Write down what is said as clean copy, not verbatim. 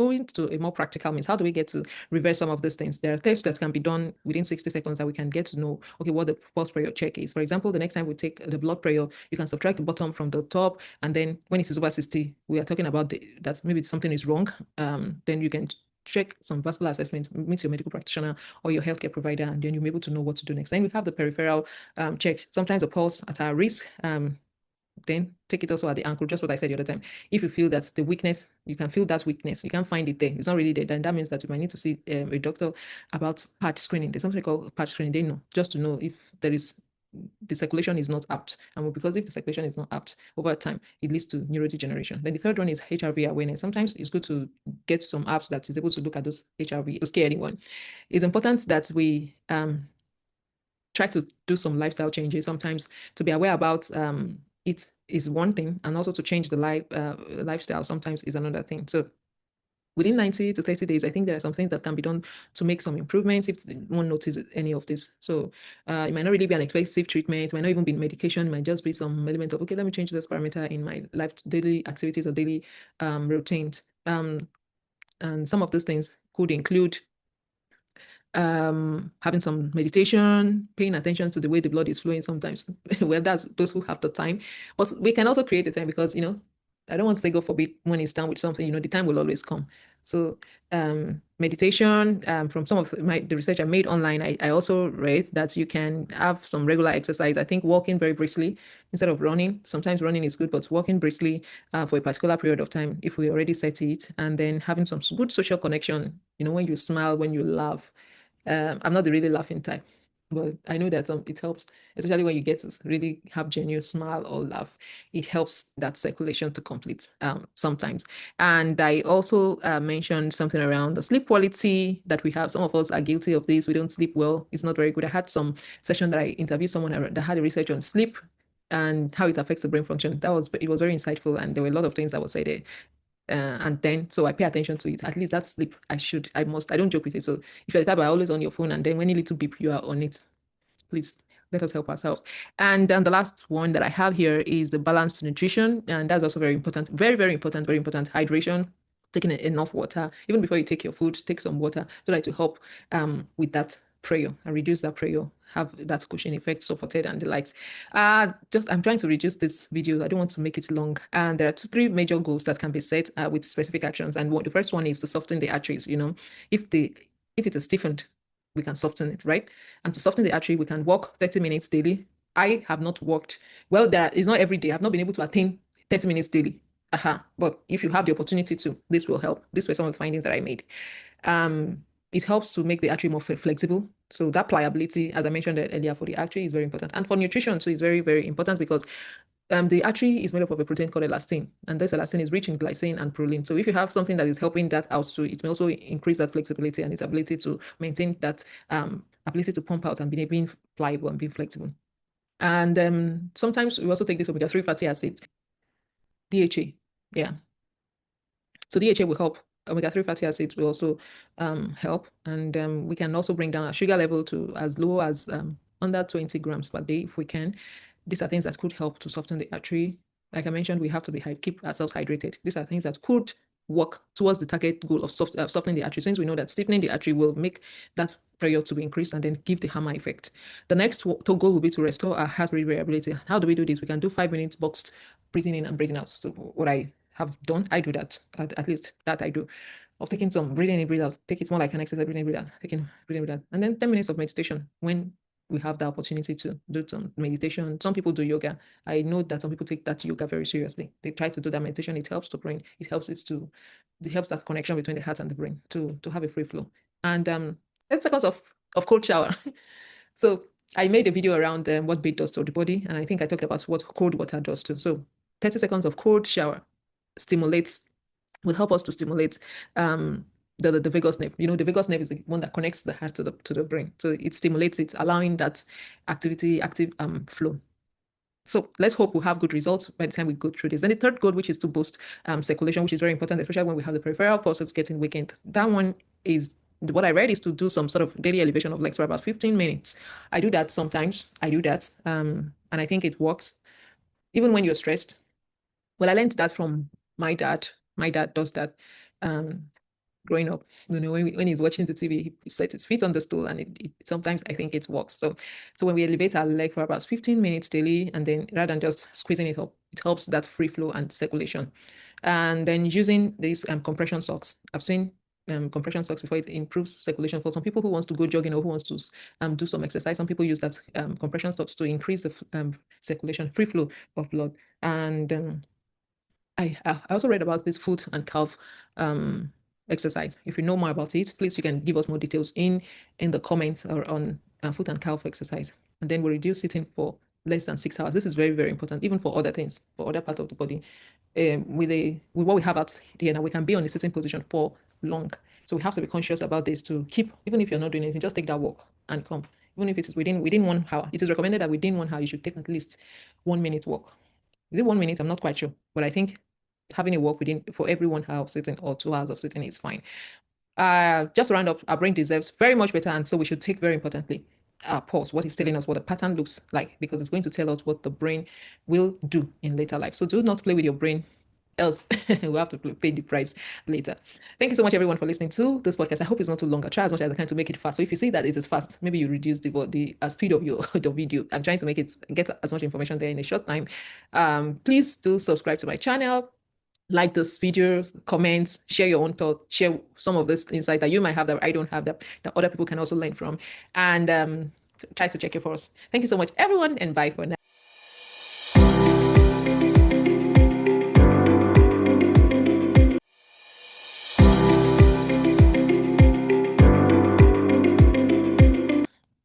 going to a more practical means. How do we get to reverse some of these things? There are tests that can be done within 60 seconds that we can get to know, okay, what the pulse pressure check is. For example, the next time we take the blood pressure, you can subtract the bottom from the top, and then when it is over 60, we are talking about that maybe something is wrong. Then you can check some vascular assessment, meet your medical practitioner or your healthcare provider, and then you'll be able to know what to do next. Then we have the peripheral check. Sometimes the pulse at our risk, then take it also at the ankle, just what I said the other time. If you feel that's the weakness, you can feel that weakness, you can't find it there, it's not really there, then that means that you might need to see a doctor about patch screening. There's something called patch screening. They know, just to know if there is the circulation is not apt. And because if the circulation is not apt over time, it leads to neurodegeneration. Then the third one is HRV awareness. Sometimes it's good to get some apps that is able to look at those HRV to scare anyone. It's important that we try to do some lifestyle changes. Sometimes to be aware about it is one thing, and also to change the lifestyle sometimes is another thing. So within 90 to 30 days, I think there are some things that can be done to make some improvements if one notices any of this. So it might not really be an expensive treatment, it might not even be medication, it might just be some element of, okay, let me change this parameter in my daily activities or daily routines. And some of those things could include having some meditation, paying attention to the way the blood is flowing sometimes. Well, that's those who have the time. But we can also create the time, because I don't want to say God forbid when it's done with something, the time will always come. So meditation, from some of the research I made online, I also read that you can have some regular exercise. I think walking very briskly instead of running. Sometimes running is good, but walking briskly for a particular period of time, if we already set it, and then having some good social connection, when you smile, when you laugh. I'm not the really laughing type, but I know that it helps, especially when you get to really have genuine smile or laugh. It helps that circulation to complete sometimes. And I also mentioned something around the sleep quality that we have. Some of us are guilty of this. We don't sleep well. It's not very good. I had some session that I interviewed someone that had a research on sleep and how it affects the brain function. It was very insightful, and there were a lot of things that were said there. And then so I pay attention to it. At least that's sleep. I don't joke with it. So if you're the type, are always on your phone, and then when a little beep, you are on it. Please let us help ourselves. And then the last one that I have here is the balanced nutrition, and that's also very important. Very, very important. Very important. Hydration. Taking enough water. Even before you take your food, take some water so that to help with that prayer and reduce that prayer, have that cushion effect supported and the likes. I'm trying to reduce this video. I don't want to make it long. And there are three major goals that can be set with specific actions. And the first one is to soften the arteries. If it is stiffened, we can soften it, right? And to soften the artery, we can walk 30 minutes daily. I have not walked. Well, it's not every day. I've not been able to attain 30 minutes daily. But if you have the opportunity to, this will help. These were some of the findings that I made. It helps to make the artery more flexible. So that pliability, as I mentioned earlier, for the artery is very important. And for nutrition, so it's very, very important, because the artery is made up of a protein called elastin, and this elastin is rich in glycine and proline. So if you have something that is helping that out, so it may also increase that flexibility and its ability to maintain that ability to pump out and being pliable and being flexible. And sometimes we also take this omega-3 fatty acid, DHA. Yeah. So DHA will help. Omega-3 fatty acids will also help, and we can also bring down our sugar level to as low as under 20 grams per day if we can. These are things that could help to soften the artery. Like I mentioned, we have to keep ourselves hydrated. These are things that could work towards the target goal of softening the artery, since we know that stiffening the artery will make that pressure to be increased and then give the hammer effect. The next goal will be to restore our heart rate variability. How do we do this? We can do 5 minutes boxed breathing in and breathing out. So what I have done, I do that, at least that I do, of taking some breathing in, breathe out. Take it more like an exercise, breathing in, breathe out, taking breathing in, breathe out. And then 10 minutes of meditation when we have the opportunity to do some meditation. Some people do yoga. I know that some people take that yoga very seriously. They try to do that meditation. It helps the brain. It helps that connection between the heart and the brain to have a free flow. And 10 seconds of cold shower. So I made a video around what bath does to the body, and I think I talked about what cold water does too. So 30 seconds of cold shower will help us to stimulate the vagus nerve. The vagus nerve is the one that connects the heart to the brain. So it stimulates it, allowing that active flow. So let's hope we'll have good results by the time we go through this. And the third goal, which is to boost circulation, which is very important, especially when we have the peripheral pulses getting weakened. That one is, what I read is to do some sort of daily elevation of legs for about 15 minutes. I do that sometimes. And I think it works. Even when you're stressed. Well, I learned that from my dad. My dad does that. growing up. When he's watching the TV, he sets his feet on the stool, and sometimes I think it works. So when we elevate our leg for about 15 minutes daily, and then rather than just squeezing it up, it helps that free flow and circulation. And then using these compression socks. I've seen compression socks before. It improves circulation for some people who wants to go jogging or who wants to do some exercise. Some people use that compression socks to increase the circulation, free flow of blood. And I also read about this foot and calf exercise. If you know more about it, please you can give us more details in the comments or on foot and calf exercise. And then we reduce sitting for less than 6 hours. This is very, very important, even for other things, for other parts of the body. With what we have out here now, we can be on a sitting position for long. So we have to be conscious about this to keep, even if you're not doing anything, just take that walk and come. Even if it is within 1 hour, it is recommended that within 1 hour you should take at least 1 minute walk. Is it 1 minute? I'm not quite sure, but I think having a walk within for every 1 hour of sitting or 2 hours of sitting is fine. Just to round up, our brain deserves very much better, and so we should take very importantly pause, what is telling us what the pattern looks like, because it's going to tell us what the brain will do in later life. So do not play with your brain, else we'll have to pay the price later. Thank you so much, everyone, for listening to this podcast. I hope it's not too long. I try as much as I can to make it fast. So if you see that it is fast, maybe you reduce the speed of your the video. I'm trying to make it get as much information there in a short time. Please do subscribe to my channel, like this video, comments, share your own thoughts, share some of this insight that you might have that I don't have, that other people can also learn from, and try to check your pulse. Thank you so much, everyone, and bye for now.